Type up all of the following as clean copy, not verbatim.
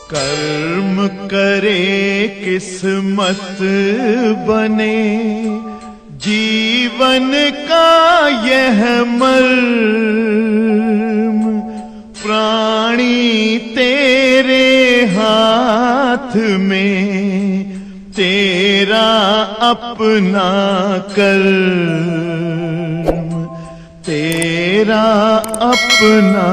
कर्म करे किस्मत बने, जीवन का यह मर्म, प्राणी तेरे हाथ में, तेरा अपना कर्म, तेरा अपना।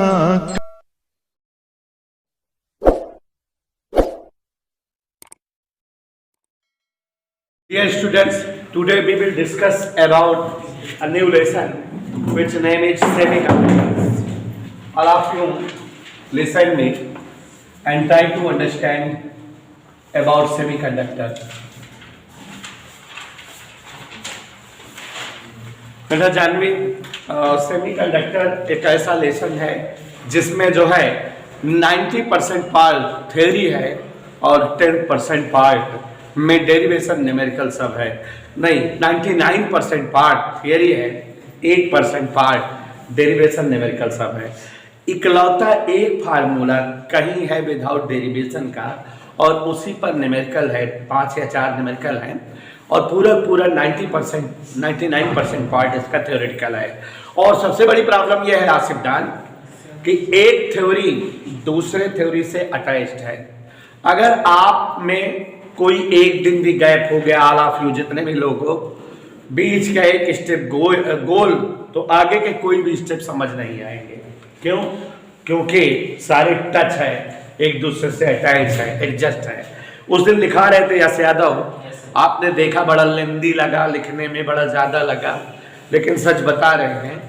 Dear students, today we will discuss about a new lesson which name is semiconductors. All of you listen me and try to understand about semiconductor. बेटा जानवी, सेमीकंडक्टर एक ऐसा लेसन है जिसमें जो है 90% पार्ट थ्योरी है और 10% पार्ट में डेरिवेशन न्यूमेरिकल सब है। नहीं, 99% पार्ट थियरी है, 1% पार्ट डेरिवेशन न्यूमेरिकल सब है। इकलौता एक फार्मूला कहीं है विदाउट डेरिवेशन का और उसी पर न्यूमेरिकल है, 5 या 4 न्यूमेरिकल है और पूरा 99% पार्ट इसका थ्योरेटिकल है। और सबसे बड़ी प्रॉब्लम यह है आसिफ डान कि एक थ्योरी दूसरे थ्योरी से अटैच्ड है। अगर आप में कोई एक दिन भी गैप हो गया, ऑल ऑफ यू जितने भी लोग हो, बीच का एक स्टेप गोल तो आगे के कोई भी स्टेप समझ नहीं आएंगे। क्यों? क्योंकि सारे टच है, एक दूसरे से अटैच है, एडजस्ट है। उस दिन लिखा रहे थे यश यादव, आपने देखा बड़ा लेंदी लगा, लिखने में बड़ा ज़्यादा लगा, लेकिन सच बता रहे हैं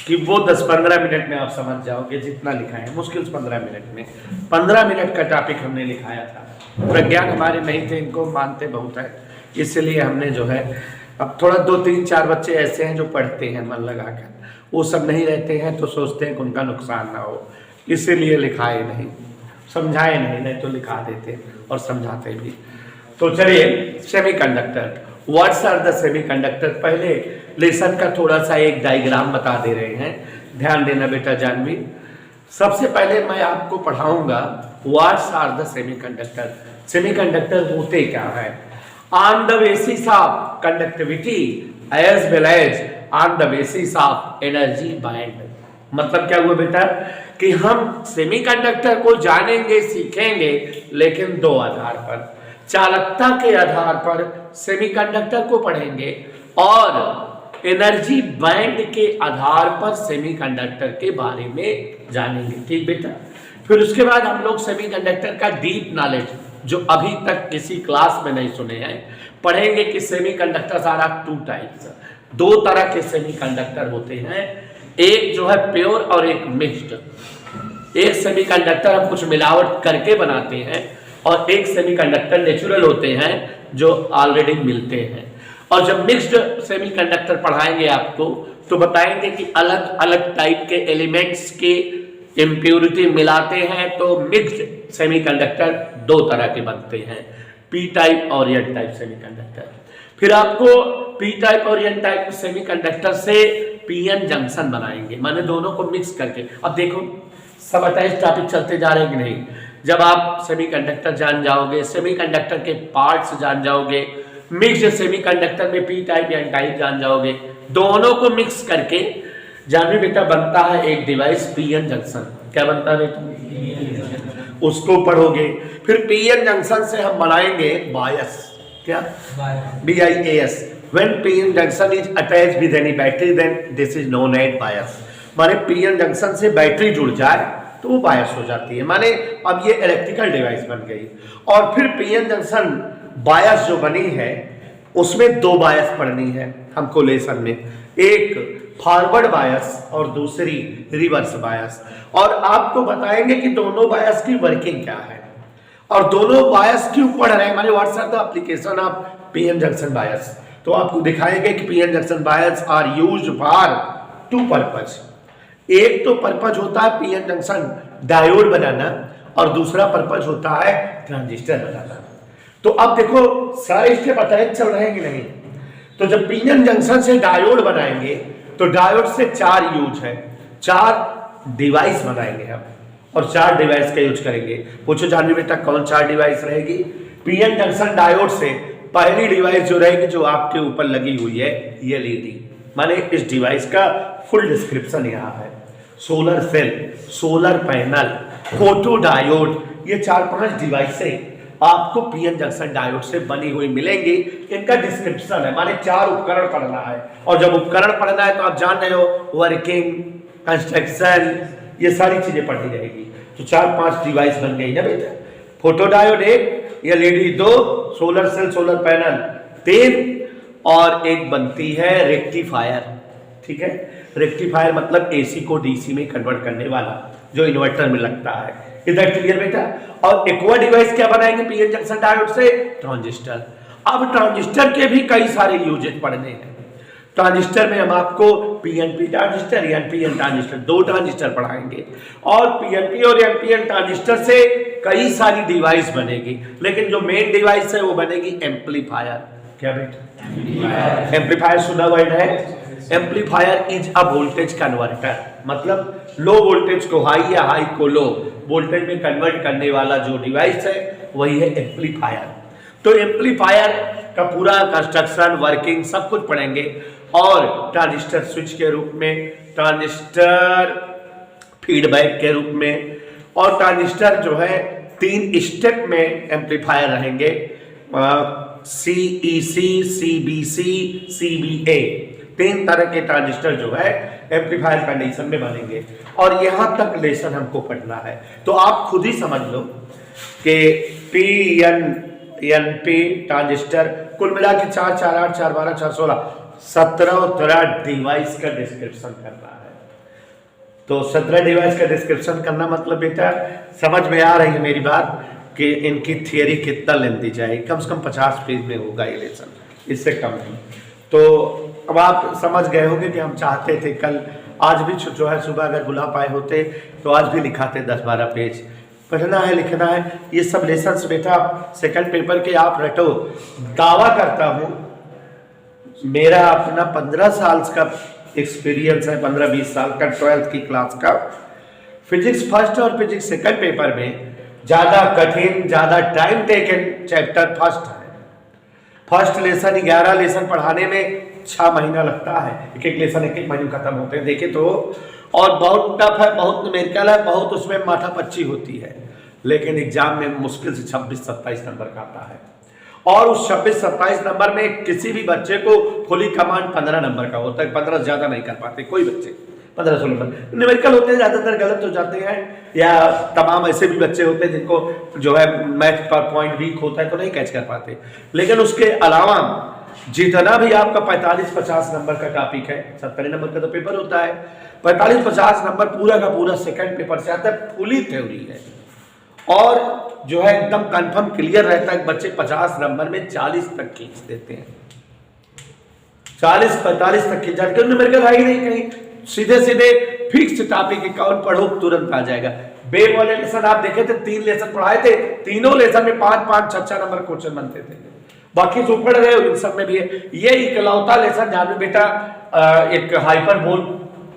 कि वो 10-15 मिनट में आप समझ जाओगे जितना लिखा है। मुश्किल 15 मिनट में 15 मिनट का टॉपिक हमने लिखाया था। प्रज्ञान हमारे नहीं थे, इनको मानते बहुत है, इसलिए हमने जो है अब थोड़ा 2-3-4 बच्चे ऐसे हैं जो पढ़ते हैं मन लगाकर, वो सब नहीं रहते हैं तो सोचते हैं कि उनका नुकसान ना हो, इसीलिए लिखाए नहीं, समझाए नहीं तो लिखा देते और समझाते भी। तो चलिए, semiconductor, what's are the semiconductor. पहले लेसन का थोड़ा सा एक डायग्राम बता दे रहे हैं, ध्यान देना बेटा जानवी। सबसे पहले मैं आपको पढ़ाऊंगा what's are the semiconductor. Semiconductor होते क्या है? On the basis of conductivity as well as on the basis of energy band. मतलब क्या हुआ बेटा कि हम सेमीकंडक्टर को जानेंगे, सीखेंगे, लेकिन 2 आधार पर, चालकता के आधार पर सेमीकंडक्टर को पढ़ेंगे और एनर्जी बैंड के आधार पर सेमीकंडक्टर के बारे में जानेंगे। ठीक बेटा? फिर उसके बाद हम लोग सेमीकंडक्टर का डीप नॉलेज जो अभी तक किसी क्लास में नहीं सुने हैं पढ़ेंगे कि सेमीकंडक्टर्स आर ऑफ 2 टाइप्स। 2 तरह के सेमीकंडक्टर होते हैं, एक जो है प्योर और एक मिक्स्ड। एक सेमीकंडक्टर हम कुछ मिलावट करके बनाते हैं और एक सेमीकंडक्टर नेचुरल होते हैं जो ऑलरेडी मिलते हैं। और जब मिक्स्ड सेमीकंडक्टर पढ़ाएंगे आपको तो बताएंगे कि अलग अलग टाइप के एलिमेंट्स के इम्प्योरिटी मिलाते हैं तो मिक्स्ड सेमीकंडक्टर 2 तरह के बनते हैं, पी टाइप और एन टाइप सेमीकंडक्टर। फिर आपको पी टाइप और एन टाइप सेमीकंडक्टर से पीएन जंक्शन बनाएंगे, माने दोनों को मिक्स करके। अब देखो सब अटैच टॉपिक चलते जा रहे हैं कि नहीं? जब आप सेमीकंडक्टर जान जाओगे, सेमीकंडक्टर के पार्ट्स जान जाओगे, मिक्स्ड सेमीकंडक्टर में पी टाइप या एन टाइप जान जाओगे, दोनों को मिक्स करके जानवी बेटा बनता है एक डिवाइस पीएन जंक्शन। क्या बनता है बेटा? उसको पढ़ोगे। फिर पीएन जंक्शन से हम बनाएंगे बायस। क्या? BIAS। When PN junction is attached with any battery, then this is known as bias। माने पीएन जंक्शन से बैटरी जुड़ जाए तो वो बायस हो जाती है, माने अब ये इलेक्ट्रिकल डिवाइस बन गई। और फिर पीएन जंक्शन बायस जो बनी है उसमें 2 बायस पढ़नी है हमको लेसन में, एक फॉरवर्ड बायस और दूसरी रिवर्स बायस। और आपको बताएंगे कि दोनों बायस की वर्किंग क्या है और दोनों बायस क्यों पढ़ रहे हैं, माने what's are the application of PN junction bias. तो आपको दिखाएंगे कि PN junction bias are used for 2 purpose. एक तो पर्पज होता है पीएन जंक्शन डायोड बनाना और दूसरा पर्पज होता है ट्रांजिस्टर बनाना। तो अब देखो सारे स्टेप अटैच चल रहे हैं कि नहीं? तो जब पीएन जंक्शन से डायोड बनाएंगे तो डायोड से 4 यूज है, 4 डिवाइस बनाएंगे हम। और 4 डिवाइस का यूज करेंगे। पूछो जानवी बेटा कौन 4 डिवाइस रहेगी? पीएन जंक्शन डायोड से पहली डिवाइस जो रहेगी जो आपके ऊपर लगी हुई है ये एलईडी। माने इस डिवाइस का फुल डिस्क्रिप्शन यहाँ है। Solar cell, solar panel, photodiode, ये 4-5 डिवाइसें आपको पीएन जंक्शन डायोड से बनी हुई मिलेंगी। इनका डिस्क्रिप्शन है, माने 4 उपकरण पढ़ना है। और जब उपकरण पढ़ना है तो आप जान रहे हो वर्किंग, कंस्ट्रक्शन, ये सारी चीजें पढ़ी रहेगी। तो 4-5 डिवाइस बन गई ना बेटा। Photodiode 1, LED 2, solar cell, solar panel 3, और एक बनती है रेक्टिफायर। ठीक है, रेक्टिफायर मतलब एसी को डीसी में कन्वर्ट करने वाला जो इन्वर्टर में लगता है। इधर क्लियर बेटा? और एक्वा डिवाइस क्या बनाएंगे पीएन जंक्शन डायोड से? ट्रांजिस्टर। अब ट्रांजिस्टर के भी कई सारे यूजेज पढ़ने हैं। ट्रांजिस्टर में हम आपको PNP transistor, NPN transistor, 2 transistor पढ़ाएंगे। और पीएनपी और एनपीएन ट्रांजिस्टर से कई सारी डिवाइस बनेगी, लेकिन जो मेन डिवाइस है वो बनेगी एम्पलीफायर। क्या बेटा? एम्पलीफायर सुना वर्ड है। Amplifier is a voltage converter, मतलब लो वोल्टेज को हाई या हाई को लो वोल्टेज में कन्वर्ट करने वाला जो डिवाइस है वही है एम्पलीफायर। तो एम्पलीफायर का पूरा कंस्ट्रक्शन, वर्किंग सब कुछ पढ़ेंगे। और ट्रांजिस्टर स्विच के रूप में, ट्रांजिस्टर फीडबैक के रूप में, और ट्रांजिस्टर जो है 3 स्टेप में एम्पलीफायर रहेंगे। सीईसी, सीबीसी, सीबीए, 3 तरह के ट्रांजिस्टर जो है एम्पलीफायर कंडीशन में बनेंगे। और यहां तक लेसन हमको पढ़ना है। तो आप खुद ही समझ लो कि पीएनपी ट्रांजिस्टर कुल मिला के 4, 4, 8, 4, 12, 4, 16, 17 डिवाइस का डिस्क्रिप्शन करना है। तो 17 डिवाइस का डिस्क्रिप्शन करना मतलब बेटा समझ में आ रही है मेरी बात कि इनकी थियरी कितना लेंदी जाएगी? कम से कम 50 पेज में होगा ये लेसन, इससे कम नहीं। तो अब आप समझ गए होंगे कि हम चाहते थे कल, आज भी जो है सुबह अगर बुला पाए होते तो आज भी लिखाते 10-12 पेज। पढ़ना है, लिखना है, ये सब लेसन बेटा सेकंड पेपर के आप रटो। दावा करता हूँ, मेरा अपना 15 साल का एक्सपीरियंस है, 15-20 साल का 12th की क्लास का। फिजिक्स फर्स्ट और फिजिक्स सेकंड पेपर में ज्यादा कठिन, ज्यादा टाइम टेकन चैप्टर फर्स्ट है। फर्स्ट लेसन 11 लेसन पढ़ाने में 6 महीना लगता है। एक लेसन 1 महीने खत्म होते हैं देखे तो। और बहुत टफ है, बहुत न्यूमेरिकल है, बहुत उसमें माथापच्ची होती है। लेकिन एग्जाम में मुश्किल से 26-27 नंबर का आता है। और उस 26-27 नंबर में किसी भी बच्चे को फुली कमांड 15 नंबर का होता है। 15 ज्यादा नहीं कर पाते कोई बच्चे, 15-16 नंबर। न्यूमेरिकल होते हैं ज्यादातर गलत हो जाते हैं, या तमाम ऐसे भी बच्चे होते हैं जिनको जो है मैथ पर पॉइंट वीक होता है तो नहीं कैच कर पाते। लेकिन उसके अलावा जितना भी आपका 45-50 नंबर का टॉपिक है, 70 नंबर का तो पेपर होता है, 45-50 नंबर पूरा का पूरा सेकंड पेपर से आता है। फुली थ्योरी है और जो है एकदम कंफर्म क्लियर रहता है। बच्चे 50 नंबर में 40 तक खींच देते हैं, 40-45 तक खींच जाते हैं। न्यूमेरिकल है ही नहीं कहीं, सीधे सीधे फिक्स टॉपिक अकाउंट पढ़ो तुरंत आ जाएगा। बे वाले लेसन आप देखे थे, 3 लेसन पढ़ाए थे, तीनों लेसन में 5-5, 6-6 नंबर क्वेश्चन बनते थे। बाकी जो पढ़ रहे हो इन सब में भी है। ये इकलौता लेसन जहाँ में बेटा एक हाइपरबोल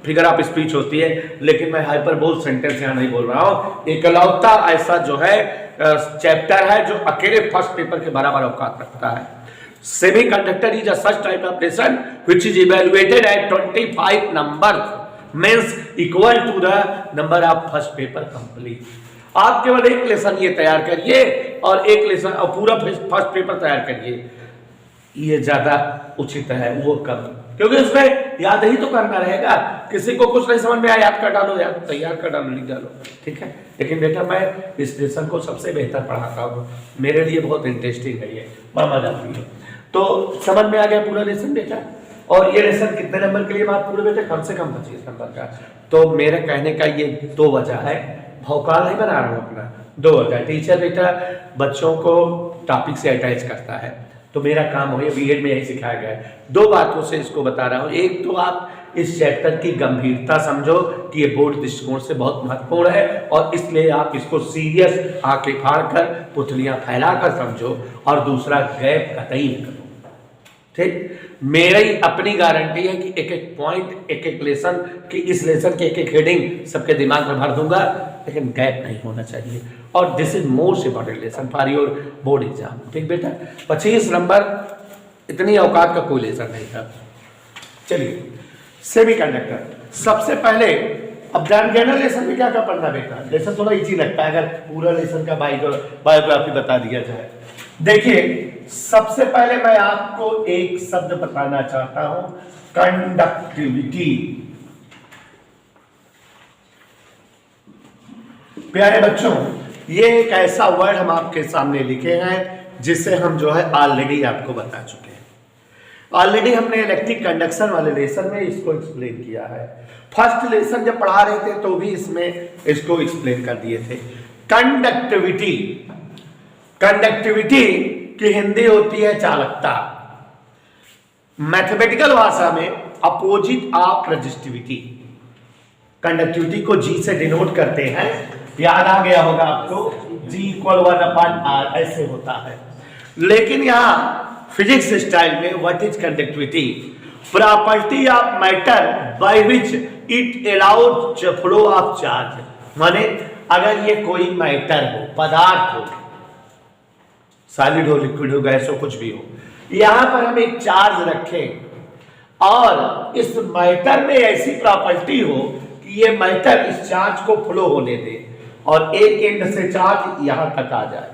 फिगर ऑफ स्पीच होती है, लेकिन मैं हाइपरबोल सेंटेंस यहाँ नहीं बोल रहा हूँ। इकलौता ऐसा जो है चैप्टर है जो अकेले फर्स्ट पेपर के बराबर औकात रखता है। Semiconductor is a such type of lesson which is evaluated at 25 numbers, means equal to the number of first paper complete. आप केवल एक लेसन ये तैयार करिए और एक लेसन और पूरा फर्स्ट पेपर तैयार करिए, ये ज्यादा उचित है वो कम, क्योंकि उसमें याद ही तो करना रहेगा। किसी को कुछ नहीं समझ में आया, याद कर डालो, याद तैयार कर डालो, लिख डालो, ठीक है। लेकिन बेटा मैं इस लेसन को सबसे बेहतर पढ़ाता हूँ, मेरे लिए बहुत इंटरेस्टिंग है ये, मजा आती है। तो समझ में आ गया पूरा लेसन बेटा। और ये लेसन कितने नंबर के लिए बात पूरे बेटा? कम से कम 25 नंबर का। तो मेरे कहने का ये 2 वजह है, भौकाल नहीं बना रहा हूँ अपना, 2 वजह। टीचर बेटा बच्चों को टॉपिक से अटैच करता है, तो मेरा काम हो, बीएड में यही सिखाया गया है। 2 बातों से इसको बता रहा हूँ। एक तो आप इस चैप्टर की गंभीरता समझो कि ये बोर्ड दृष्टिकोण से बहुत महत्वपूर्ण है, और इसलिए आप इसको सीरियस आंखें फाड़ कर पुतलियां फैलाकर समझो। और दूसरा गैप कतई न करो, ठीक, मेरी अपनी गारंटी है कि एक एक पॉइंट, एक एक लेसन की, इस लेसन के एक एक हेडिंग सबके दिमाग में भर दूंगा, लेकिन गैप नहीं होना चाहिए। और this is most important lesson for your board exam. ठीक बेटा, 25 नंबर, इतनी औकात का कोई लेसन नहीं था। चलिए, सेमीकंडक्टर सबसे पहले, अब जान गया ना लेसन में क्या क्या पढ़ना बेटा। लेसन थोड़ा इजी लगता है अगर पूरा लेसन का बायोग्राफी बता दिया जाए। देखिए, सबसे पहले मैं आपको एक शब्द बताना चाहता हूं, कंडक्टिविटी। प्यारे बच्चों, ये एक ऐसा वर्ड हम आपके सामने लिखे हैं जिसे हम जो है ऑलरेडी आपको बता चुके हैं। ऑलरेडी हमने इलेक्ट्रिक कंडक्शन वाले लेसन में इसको एक्सप्लेन किया है। फर्स्ट लेसन जब पढ़ा रहे थे तो भी इसमें इसको एक्सप्लेन कर दिए थे। कंडक्टिविटी, कंडक्टिविटी की हिंदी होती है चालकता। मैथमेटिकल भाषा में अपोजिट ऑफ रेजिस्टिविटी। कंडक्टिविटी को जी से डिनोट करते हैं, याद आ गया होगा आपको, G = 1/r ऐसे होता है। लेकिन यहां फिजिक्स स्टाइल में what is conductivity? Property of matter by which it allows flow of charge. माने अगर ये कोई मैटर हो, पदार्थ हो, सॉलिड हो, लिक्विड हो, गैस हो, कुछ भी हो, यहां पर हम एक चार्ज रखें और इस मैटर में ऐसी प्रॉपर्टी हो कि ये मैटर इस चार्ज को फ्लो होने दे और एक एंड से चार्ज यहां तक आ जाए,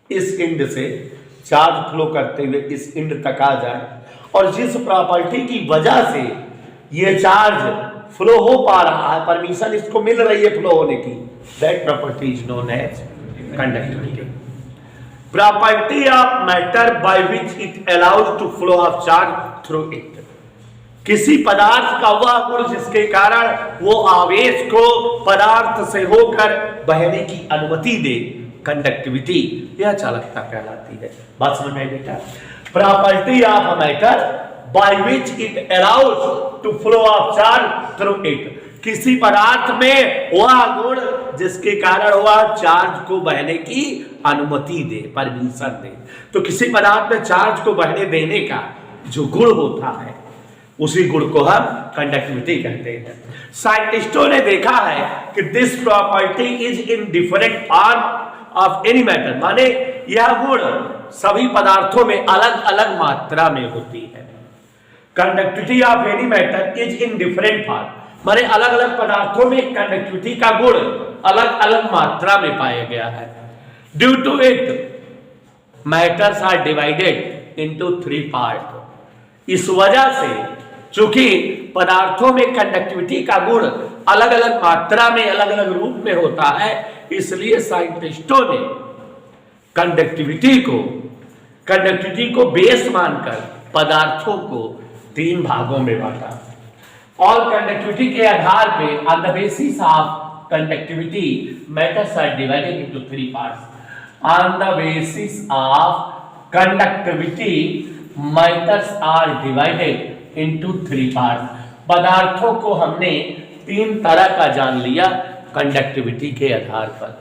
इस एंड से चार्ज फ्लो करते हुए इस एंड तक आ जाए, और जिस प्रॉपर्टी की वजह से ये चार्ज फ्लो हो पा रहा है, परमिशन इसको मिल रही है फ्लो होने की, that property is known as conductivity. Property of matter by which it allows to flow of charge through it. किसी पदार्थ का वह गुण जिसके कारण वो आवेश को पदार्थ से होकर बहने की अनुमति दे, कंडक्टिविटी, यह चालकता कहलाती है। बात समझ में आई बेटा? Property of matter by which it allows to flow of charge through it. किसी पदार्थ में वह गुण जिसके कारण वह चार्ज को बहने की अनुमति दे, परमिशन दे। तो किसी पदार्थ में चार्ज को बहने देने का जो गुण होता है, उसी गुण को हम कंडक्टिविटी कहते हैं। साइंटिस्टों ने देखा है कि this property is in different form of any matter. माने यह गुण सभी पदार्थों में अलग अलग मात्रा में होती है। Conductivity of any matter is in different form, माने अलग अलग पदार्थों में कंडक्टिविटी का गुण अलग अलग मात्रा में पाया गया है। Due to it matters are divided into 3 part. इस वजह से चूंकि पदार्थों में कंडक्टिविटी का गुण अलग अलग मात्रा में, अलग अलग रूप में होता है, इसलिए साइंटिस्टों ने कंडक्टिविटी को बेस मानकर पदार्थों को 3 भागों में बांटा। और कंडक्टिविटी के आधार पे, on the basis of conductivity, matters are divided into 3 parts. On the basis of conductivity matters are divided into 3 parts. पदार्थों को हमने 3 तरह का जान लिया कंडक्टिविटी के आधार पर।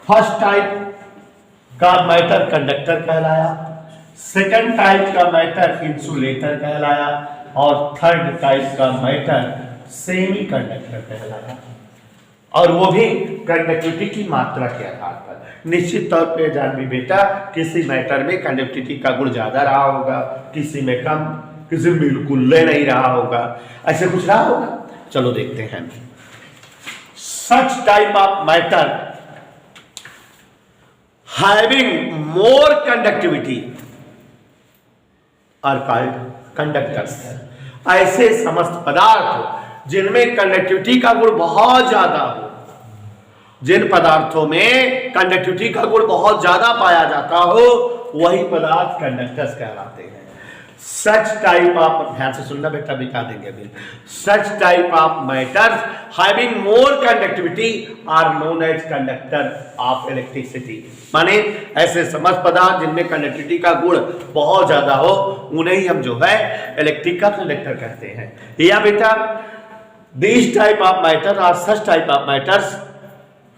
फर्स्ट टाइप का मैटर कंडक्टर कहलाया, सेकंड टाइप का मैटर इंसुलेटर कहलाया, और थर्ड टाइप का मैटर सेमी कंडक्टर कहलाया। और वो भी कंडक्टिविटी की मात्रा के आधार पर। निश्चित तौर पे जान भी बेटा, किसी मैटर में कंडक्टिविटी का गुण ज्यादा रहा होगा, किसी में कम, किसी में बिल्कुल ले नहीं रहा होगा, ऐसे कुछ रहा होगा। चलो देखते हैं। Such type of matter having more conductivity are called conductors. ऐसे समस्त पदार्थ जिनमें कंडक्टिविटी का गुण बहुत ज्यादा हो, जिन पदार्थों में कंडक्टिविटी का गुण बहुत ज्यादा पाया जाता हो, वही पदार्थ कंडक्टर्स कहलाते हैं। सच टाइप ऑफ, ध्यान से सुनना बेटा, दिखा देंगे अभी। Such type of matters having more conductivity are known as conductor of electricity. माने ऐसे समस्त पदार्थ जिनमें कंडक्टिविटी का गुण बहुत ज्यादा हो, उन्हें ही हम जो है इलेक्ट्रिक का कंडक्टर कहते हैं। या बेटा, this type of matter are such type of matters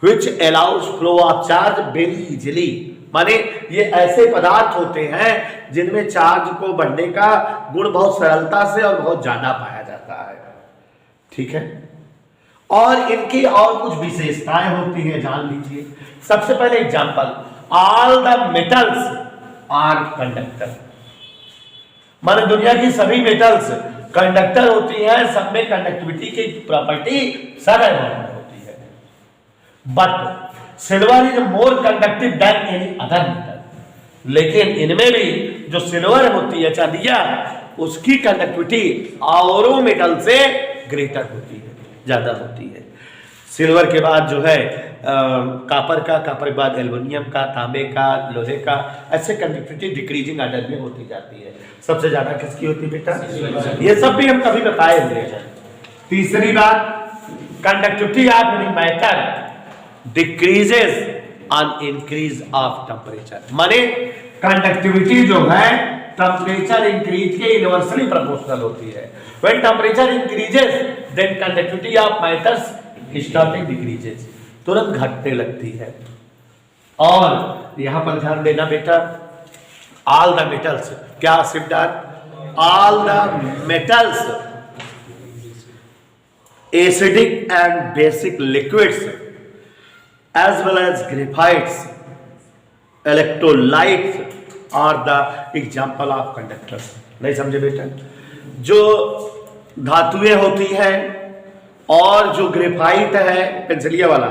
which allows flow of charge very easily माने ये ऐसे पदार्थ होते हैं जिनमें चार्ज को बढ़ने का गुण बहुत सरलता से और बहुत ज्यादा पाया जाता है, ठीक है। और इनकी और कुछ विशेषताएं होती हैं, जान लीजिए। सबसे पहले example, all the metals are conductor. माने दुनिया की सभी मेटल्स कंडक्टर होती है, सब में कंडक्टिविटी की प्रॉपर्टी समान होती है। But silver is more conductive than any other metal. लेकिन इनमें भी जो सिल्वर होती है, चांदिया, उसकी कंडक्टिविटी औरों मेटल से ग्रेटर होती है, ज्यादा होती है। सिल्वर के बाद जो है कापर के बाद एल्युमिनियम का, तांबे का, लोहे का, ऐसे कंडक्टिविटी डिक्रीजिंग ऑर्डर में होती जाती है। सबसे ज्यादा किसकी होती है बेटा? ये सब भी हम कभी बताए हुए हैं। तीसरी बात, conductivity of any matter decreases on increase of temperature. माने कंडक्टिविटी जो है टेम्परेचर इंक्रीज के इनवर्सली प्रोपोर्शनल होती है। When temperature increases then conductivity of matters starting decreases, तुरंत घटने लगती है। और यहां पर ध्यान देना बेटा, ऑल द मेटल्स, क्या सिमटार? All the metals, acidic and basic liquids as well as graphites, electrolytes are the example of conductors। नहीं समझे बेटा? जो धातुएं होती हैं और जो ग्रेफाइट है पेंसिलिया वाला,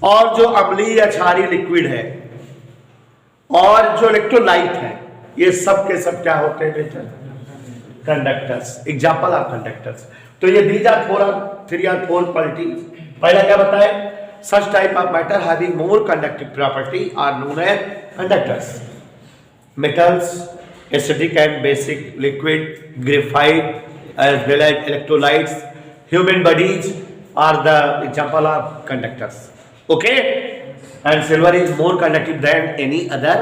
और जो अम्लीय या क्षारीय लिक्विड है, और जो इलेक्ट्रोलाइट है, ये सब के सब क्या होते हैं बेटा? Conductors, example of conductors. तो ये दीज आर 3 or 4 क्वालिटीज। पहला क्या बताए? Such type of matter having more conductive property are known as conductors. Metals, acidic and basic liquid, graphite, as well as electrolytes, human bodies are the example of conductors. Okay? And silver is more conductive than any other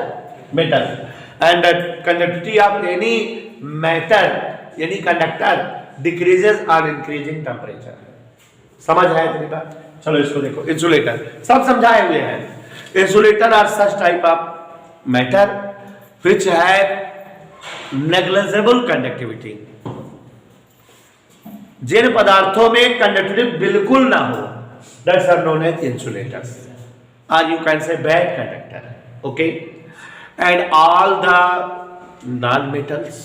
metal. And the conductivity of any matter, any conductor decreases on increasing temperature. समझ आया तेरी बात? चलो इसको देखो, insulator सब समझाए हुए हैं। Insulator are such type of matter which have negligible conductivity. जिन पदार्थों में कंडक्टिविटी बिल्कुल ना हो, that's are known as insulators, और you can say bad conductor. Okay? And all the non metals,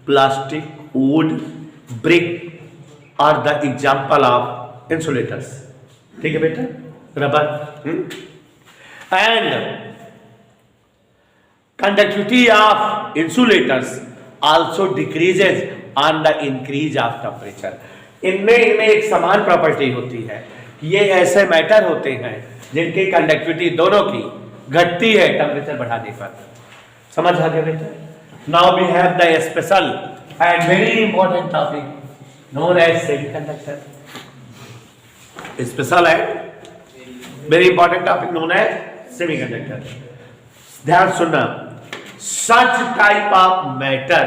plastic, wood, brick are the example of insulators। ठीक है बेटा? Rubber. and conductivity of insulators also decreases on the increase of temperature। इनमें एक समान property होती है। ये ऐसे मैटर होते हैं जिनकी कंडक्टिविटी दोनों की घटती है टेम्परेचर बढ़ाने पर। समझ आ गया बेटा? Now we have the special and very important topic known as semiconductor। Special है, very important topic known as semiconductor। ध्यान सुनना, such type of matter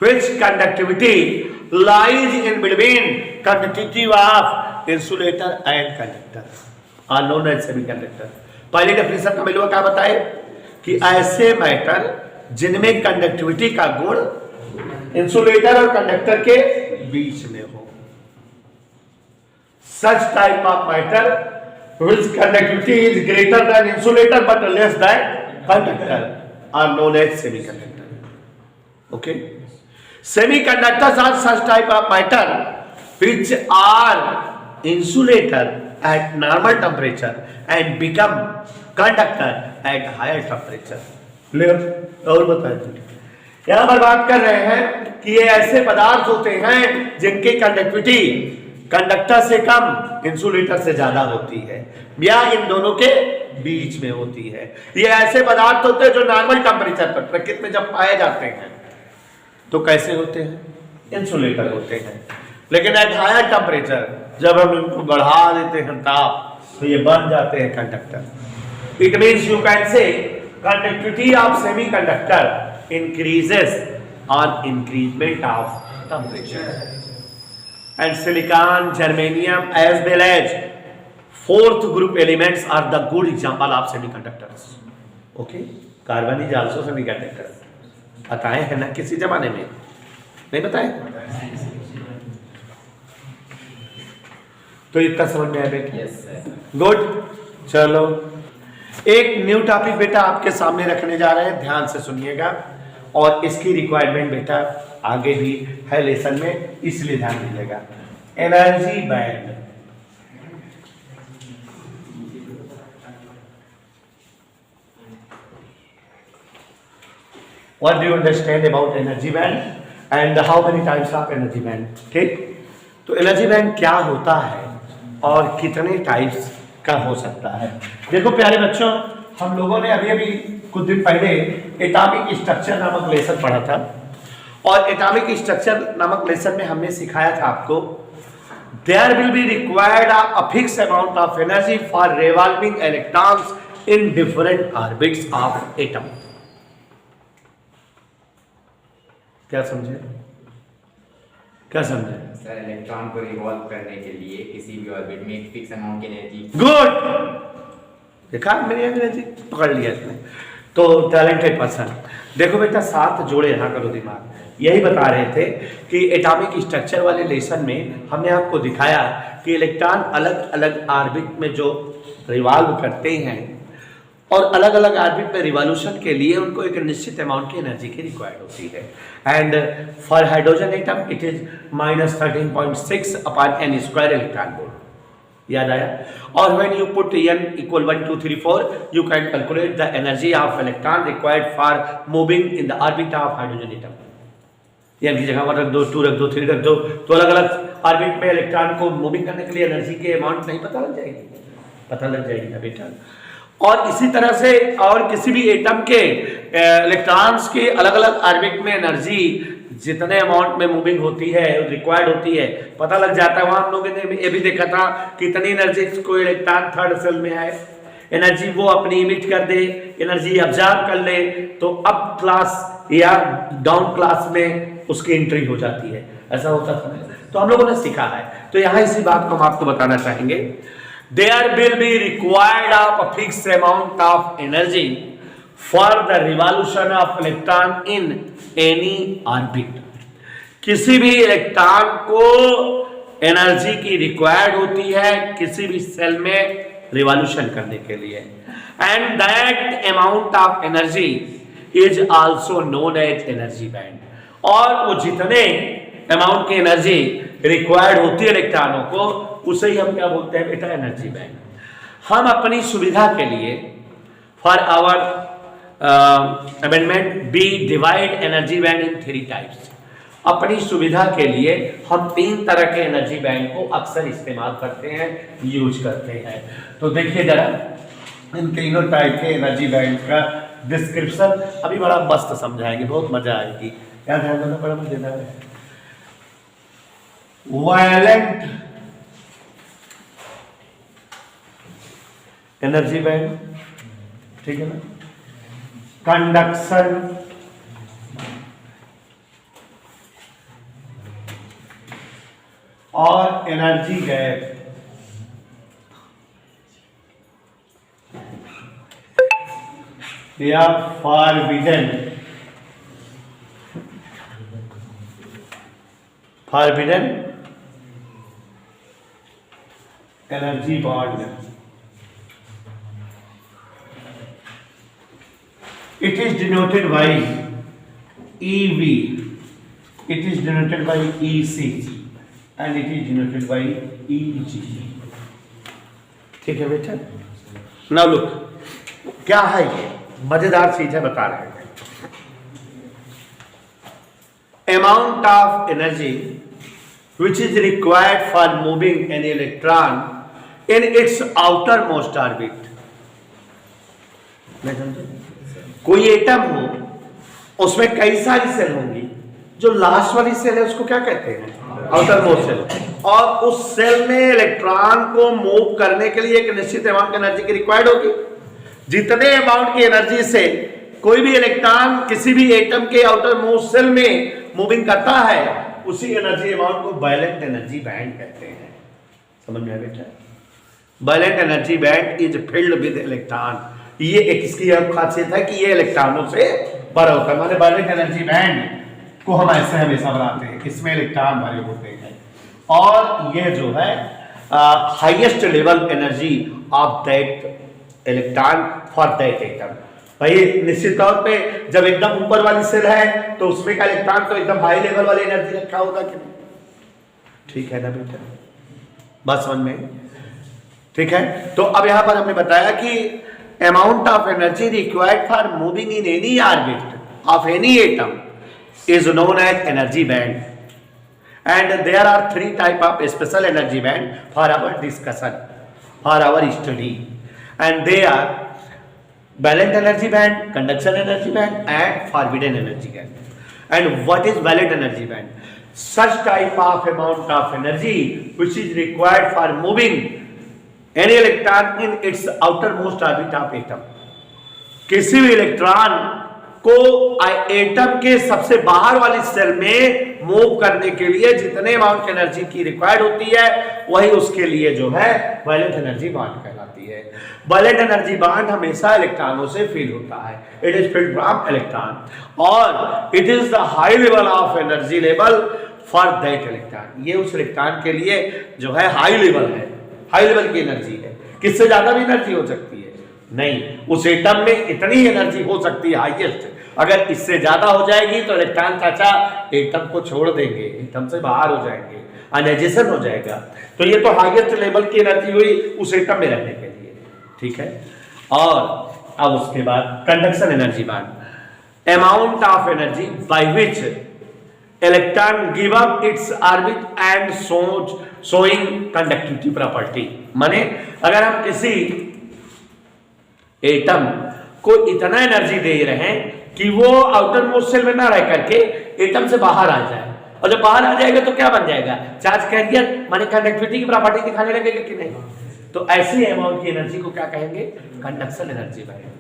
which conductivity lies in between conductivity of insulator and conductor are known as semiconductor। पहले definition का मिलवा क्या बताए कि ऐसे मैटर जिनमें कंडक्टिविटी का गुण इंसुलेटर और कंडक्टर के बीच में हो। Such type of matter which conductivity is greater than insulator but less than conductor are known as semiconductor. Okay? Semiconductors are such type of matter which are insulator at normal temperature and become conductor at higher temperature. Clear? और बताइए, यहां पर बात कर रहे हैं कि ये ऐसे पदार्थ होते हैं जिनकी कंडक्टिविटी कंडक्टर से कम इंसुलेटर से ज्यादा होती है, या इन दोनों के बीच में होती है। ये ऐसे पदार्थ होते हैं जो नॉर्मल टेम्परेचर पर प्रकृति में जब पाए जाते हैं तो कैसे होते हैं? इंसुलेटर होते हैं। लेकिन एट हायर टेम्परेचर जब हम इनको बढ़ा देते हैं ताप, तो ये बन जाते हैं conductor. It means you can से conductivity of semiconductor increases on increment of temperature, and silicon, germanium as well as fourth group elements are the good example of semiconductors. Okay, carbon is also semiconductor. बताए हैं ना किसी जमाने में, नहीं बताए? तो इतना समझ में आया बेटा? Yes sir. गुड। चलो एक न्यू टॉपिक बेटा आपके सामने रखने जा रहे हैं, ध्यान से सुनिएगा। और इसकी रिक्वायरमेंट बेटा आगे भी है लेसन में, इसलिए ध्यान दीजिएगा। Energy band. What do you understand about energy band and how many types of energy band? ठीक, तो एनर्जी बैंड क्या होता है और कितने टाइप्स का हो सकता है। देखो प्यारे बच्चों, हम लोगों ने अभी अभी कुछ दिन पहले एटॉमिक स्ट्रक्चर नामक लेसन पढ़ा था, और एटॉमिक स्ट्रक्चर नामक लेसन में हमने सिखाया था आपको there will be required a fix amount of energy for revolving electrons in different orbits of atom. क्या समझे? क्या समझे? सर इलेक्ट्रॉन को रिवॉल्व करने के लिए किसी भी ऑर्बिट में एक फिक्स अमाउंट की एनर्जी। गुड, देखा मेरी अंग्रेजी पकड़ लिया इसने, तो टैलेंटेड पर्सन। देखो बेटा, साथ जोड़े यहाँ करो दिमाग। यही बता रहे थे कि एटॉमिक स्ट्रक्चर वाले लेसन में हमने आपको दिखाया कि इलेक्ट्रॉन अलग अलग ऑर्बिट में जो रिवॉल्व करते हैं, और अलग अलग ऑर्बिट में रिवॉल्यूशन के लिए उनको एक निश्चित अमाउंट की एनर्जी की रिक्वायर्ड होती है। And for hydrogen atom it is -13.6 upon n square electron volt. याद आया? और when you put n equal 1 2 3 4 you can calculate the energy of electron required for moving in the orbit of hydrogen atom. n की जगह 1 रख दो, 2 रख दो, 3 रख दो, तो अलग अलग ऑर्बिट में इलेक्ट्रॉन को मूविंग करने के लिए एनर्जी के अमाउंट नहीं पता लग जाएगी? पता लग जाएगी ना बेटा। और इसी तरह से और किसी भी एटम के इलेक्ट्रॉन्स के अलग अलग ऑर्बिट में एनर्जी जितने अमाउंट में मूविंग होती है, रिक्वायर्ड होती है, पता लग जाता है। वहां हम लोगों ने ये भी देखा था कितनी एनर्जी कोई इलेक्ट्रॉन थर्ड सेल में है, एनर्जी वो अपनी इमिट कर दे, एनर्जी ऑब्जर्व कर ले, तो अप क्लास या डाउन क्लास में उसकी एंट्री हो जाती है। ऐसा होता था, तो हम लोगों ने सीखा है। तो यहाँ इसी बात को हम आपको बताना चाहेंगे। There will be required of a fixed amount of energy for the revolution of electron in any orbit। किसी भी इलेक्ट्रॉन को एनर्जी की रिक्वायर्ड होती है किसी भी सेल में रिवॉल्यूशन करने के लिए, and that amount of energy is also known as energy band. और वो जितने अमाउंट की एनर्जी रिक्वायर्ड होती है इलेक्ट्रॉनों को, उसे ही हम क्या बोलते हैं बेटा? Energy band. हम अपनी सुविधा के लिए for our amendment be divide energy band in 3 types. अपनी सुविधा के लिए हम 3 तरह के एनर्जी बैंड को अक्सर इस्तेमाल करते हैं, यूज करते हैं। तो देखिए जरा इन तीनों टाइप के एनर्जी बैंड का डिस्क्रिप्शन अभी बड़ा मस्त समझाएंगे, बहुत मजा आएगी। क्या ध्यान देना बड़ा मजेदार है। वायलेंट एनर्जी बैंड, ठीक है ना? कंडक्शन और एनर्जी गैप। या forbidden energy bond. It is denoted by EV, it is denoted by EC, and it is denoted by EG। ठीक है बेटा? Now look, क्या है ये? मजेदार चीज है, बता रहे हैं। Amount of energy which is required for moving an electron in its outermost orbit। नहीं समझे? कोई एटम हो, उसमें कई सारी सेल होंगी, जो लास्ट वाली सेल है उसको क्या कहते हैं? Outer most shell. और उस सेल में इलेक्ट्रॉन को मूव करने के लिए एक निश्चित अमाउंट की एनर्जी की रिक्वायर्ड होगी। जितने अमाउंट की एनर्जी से कोई भी इलेक्ट्रॉन किसी भी एटम के आउटर मोस्ट सेल में मूविंग करता है, उसी एनर्जी अमाउंट को वायलेंट एनर्जी बैंड कहते हैं। समझ में आया बेटा? Valent energy band is filled with electron. ये एक इसकी खासियत है कि ये इलेक्ट्रॉनों से भरा होता है। माने वैलेंट एनर्जी बैंड को हम ऐसे हमेशा बनाते हैं, इसमें इलेक्ट्रॉन भरे होते हैं और ये जो है highest level energy of that electron for that atom. भाई निश्चित तौर पे जब एकदम ऊपर वाली सेल है तो उसमें का इलेक्ट्रॉन तो एकदम हाई लेवल वाली एनर्जी रखा होगा कि नहीं? ठीक है ना बेटा, बस समझ में? ठीक है, तो अब यहां पर हमने बताया कि amount of energy required for moving in any orbit of any atom is known as energy band, and there are three type of special energy band for our discussion, for our study, and they are valent energy band, conduction energy band, and forbidden energy band. And what is valent energy band? Such type of amount of energy which is required for moving any electron in its outermost orbit of atom. किसी भी electron को atom के सबसे बाहर वाली cell में move करने के लिए जितने अमाउंट एनर्जी की रिक्वायर्ड होती है वही उसके लिए जो है वैलेंट एनर्जी बॉन्ड कहलाती है। वैलेंट एनर्जी बॉन्ड हमेशा इलेक्ट्रॉनों से फील होता है, it is field from electron और it is the high level of energy level for that electron. ये उस इलेक्ट्रॉन के लिए जो है हाई लेवल है, हाई लेवल की एनर्जी है। किससे ज्यादा भी एनर्जी हो सकती है? नहीं, उस एटम में इतनी एनर्जी हो सकती है हाईएस्ट। अगर इससे ज्यादा हो जाएगी तो इलेक्ट्रॉन चाचा एटम को छोड़ देंगे, एटम से बाहर हो जाएंगे, आयनाइजेशन हो जाएगा। तो ये तो हाईएस्ट लेवल की एनर्जी हुई उस एटम में रहने के लिए, ठीक है। और अब उसके बाद conduction energy bond, amount of energy by which electron give up its orbit and showing conductivity property. माने अगर हम किसी एटम को इतना एनर्जी दे रहे हैं कि वो आउटर मोस्ट सेल में ना रह करके एटम से बाहर आ जाए, और जब बाहर आ जाएगा तो क्या बन जाएगा? चार्ज कैरियर, माने कंडक्टिविटी की प्रॉपर्टी दिखाने लगेगा कि नहीं? तो ऐसी अमाउंट की एनर्जी को क्या कहेंगे? कंडक्शन एनर्जी बनेगी।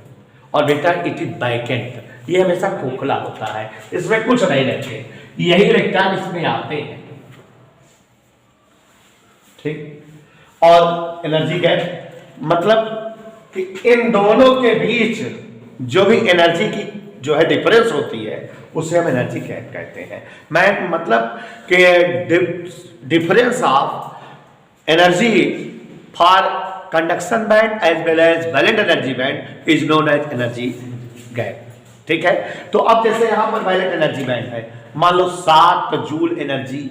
और बेटा इट इज वैकेंट, ये हमेशा खोखला होता है, इसमें कुछ नहीं रहते, यही इलेक्ट्रॉन इसमें आते हैं, ठीक। और एनर्जी गैप मतलब कि इन दोनों के बीच जो भी एनर्जी की जो है डिफरेंस होती है उसे हम एनर्जी गैप कहते हैं। मैं मतलब कि difference of energy for conduction band as well as valence energy band is known as energy gap, ठीक है। तो अब जैसे यहां पर वैलेंट एनर्जी बैंड है, मान लो 7 joule energy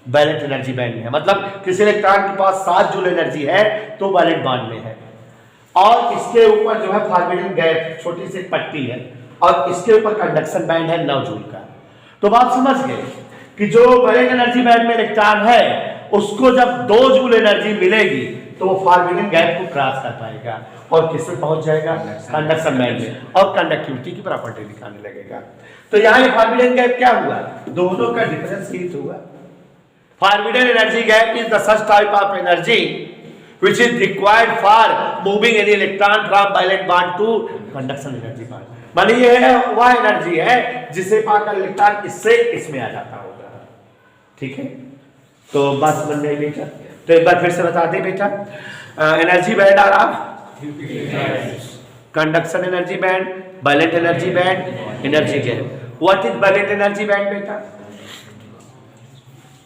valence energy band में है, मतलब किसी इलेक्ट्रॉन के पास 7 जूल एनर्जी है तो वैलेंट बॉन्ड में है, और इसके ऊपर जो है फॉरबिडन गैप छोटी सी पट्टी है, और इसके ऊपर कंडक्शन बैंड है 9 जूल का। तो बात समझ गए कि जो वैलेंट एनर्जी बैंड में इलेक्ट्रॉन है उसको जब 2 जूल एनर्जी मिलेगी तो वो फॉरबिडन गैप को क्रॉस कर पाएगा और किसमें पहुंच जाएगा? कंडक्शन बैंड में, और कंडक्टिविटी की प्रॉपर्टी दिखाने लगेगा। तो यहाँ ये फॉरबिडन गैप क्या हुआ? दोनों का डिफरेंस हीट हुआ। Forbidden energy gap is the such type of energy which is required for moving any electron from valent bond to conduction energy bond। माने ये है वह एनर्जी है जिसे पाकर इलेक्ट्रॉन इससे इसमें आ जाता होगा, ठीक है। तो बात समझ में आई बेटा? तो एक बार फिर से बता दे बेटा, एनर्जी बैंड आर आप conduction energy band, valent energy band, energy gap. What is valent energy band बेटा?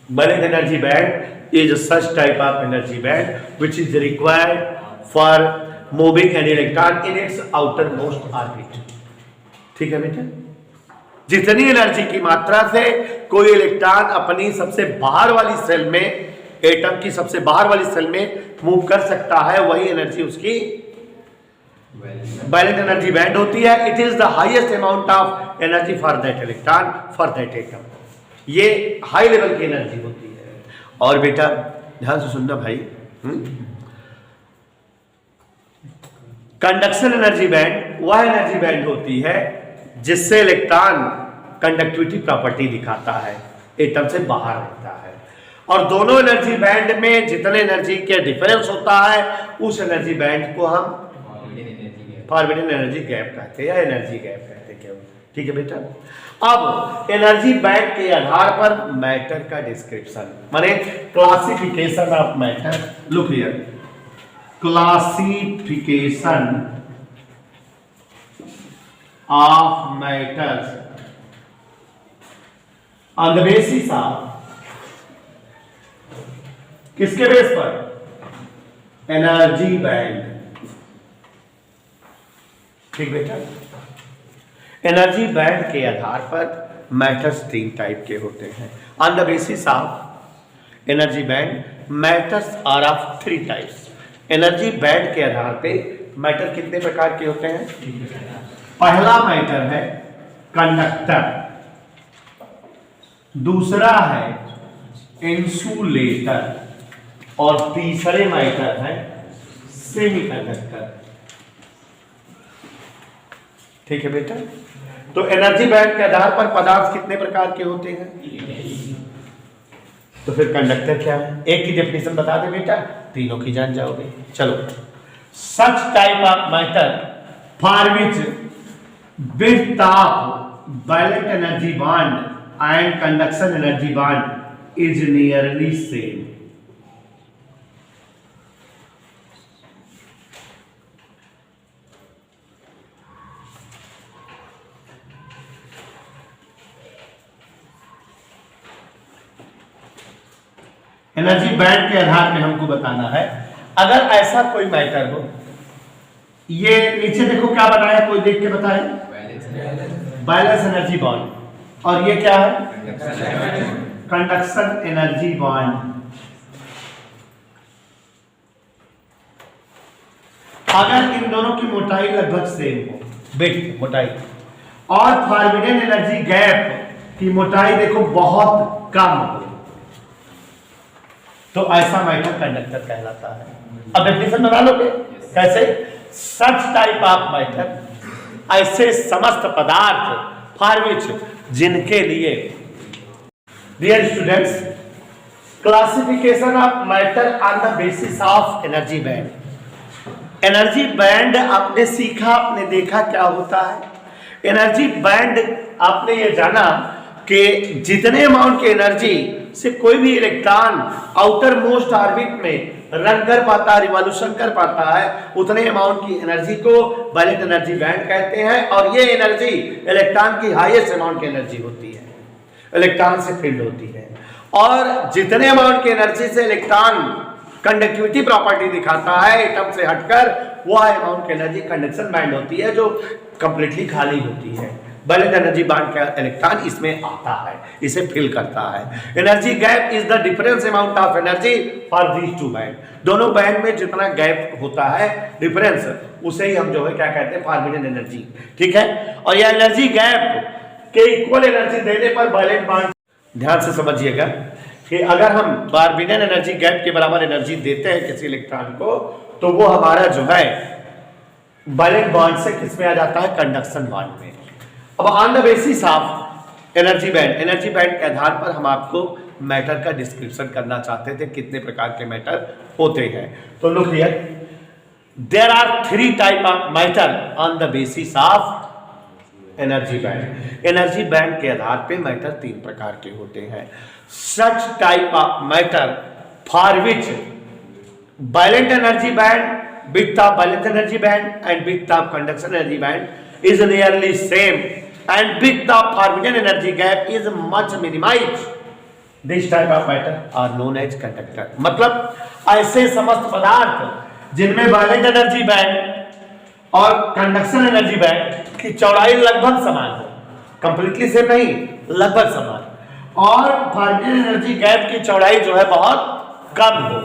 Valent energy band is such type of energy band which is required for moving an electron in its outermost orbit, ठीक है बेटा। जितनी energy की मात्रा से कोई electron अपनी सबसे बाहर वाली सेल में, एटम की सबसे बाहर वाली सेल में मूव कर सकता है, वही एनर्जी उसकी वैलेंट एनर्जी बैंड होती है। It is the highest amount of energy for that electron for that atom, ये हाई लेवल की एनर्जी होती है। और बेटा ध्यान से सुनना भाई, कंडक्शन एनर्जी बैंड वह एनर्जी बैंड होती है जिससे इलेक्ट्रॉन कंडक्टिविटी प्रॉपर्टी दिखाता है, एटम से बाहर रहता है, और दोनों एनर्जी बैंड में जितने एनर्जी के डिफरेंस होता है उस एनर्जी बैंड को हम फॉरबिडन एनर्जी गैप कहते हैं या एनर्जी गैप कहते हैं, ठीक है बेटा। अब एनर्जी बैंड के आधार पर मैटर का डिस्क्रिप्शन, माने classification of matter. Look here, classification of matters on the basis of, किसके बेस पर? Energy band. ठीक बेटा, एनर्जी बैंड के आधार पर मैटर्स 3 टाइप के होते हैं। On the basis of energy band matters are of 3 types. Energy band के आधार पे मैटर कितने प्रकार के होते हैं? पहला मैटर है कंडक्टर, दूसरा है इंसुलेटर और तीसरे मैटर है सेमीकंडक्टर। ठीक है बेटा, तो एनर्जी बैंड के आधार पर पदार्थ कितने प्रकार के होते हैं? तो फिर कंडक्टर क्या है? एक की डेफिनेशन बता दे बेटा, तीनों की जान जाओगे। चलो, such type of matter for which width of valence energy bond and conduction energy bond is nearly same. Energy band के आधार पे हमको बताना है, अगर ऐसा कोई मैटर हो, ये नीचे देखो क्या बनाया, कोई देख के बताए, बैलेंस एनर्जी बॉन्ड, और ये क्या है? Conduction energy bond. अगर इन दोनों की मोटाई लगभग सेम हो, विड्थ मोटाई, और फॉरबिडन एनर्जी गैप की मोटाई देखो बहुत कम हो, तो ऐसा मैटर कंडक्टर कहलाता है। अब डेफिनेशन बना लोगे कैसे? सच टाइप ऑफ मैटर, ऐसे समस्त पदार्थ फॉर विच, जिनके लिए, dear students, classification of matter on the basis of energy band. Energy band आपने सीखा, आपने देखा क्या होता है। एनर्जी बैंड आपने ये जाना कि जितने अमाउंट की एनर्जी से कोई भी इलेक्ट्रॉन आउटर मोस्ट ऑर्बिट में रन कर पाता है, रिवॉल्यूशन कर पाता है, उतने अमाउंट की एनर्जी को वैलेंट एनर्जी बैंड कहते हैं। और ये एनर्जी इलेक्ट्रॉन की हाईएस्ट अमाउंट की एनर्जी होती है, इलेक्ट्रॉन से फील्ड होती है। और जितने अमाउंट की एनर्जी से इलेक्ट्रॉन कंडक्टिविटी प्रॉपर्टी दिखाता है एटम से हटकर, वह अमाउंट की एनर्जी कंडक्शन बैंड होती है, जो कंप्लीटली खाली होती है। वैलेंट एनर्जी बैंड का इलेक्ट्रॉन इसमें आता है, इसे फिल करता है। Energy gap is the difference amount of energy for these two band. दोनों बैंड में जितना गैप होता है, डिफरेंस, उसे ही हम जो है क्या कहते हैं? Forbidden energy. ठीक है, और यह एनर्जी गैप के इक्वल एनर्जी देने पर वैलेंट बॉन्ड, ध्यान से समझिएगा कि अगर हम फॉरबिडन एनर्जी गैप के बराबर एनर्जी देते हैं किसी इलेक्ट्रॉन को, तो वो हमारा जो है वैलेंट बॉन्ड से किस में आ जाता है? कंडक्शन बॉन्ड में। अब on the basis of energy band, energy band के आधार पर हम आपको मैटर का डिस्क्रिप्शन करना चाहते थे, कितने प्रकार के मैटर होते हैं। तो look here, there are 3 type of matter on the basis of energy band. Energy band के आधार पे मैटर 3 प्रकार के होते हैं। Such type of matter for which valence energy band, width of valence energy band and width of conduction energy band is nearly same and width of forbidden energy gap is much minimized. This type of matter are known as conductor. मतलब ऐसे समस्त पदार्थ जिनमें valent energy band और conduction energy band की चौड़ाई लगभग समान हो, कंप्लीटली सेम नहीं, लगभग समान, और फॉरबिडन एनर्जी गैप की चौड़ाई जो है बहुत कम हो,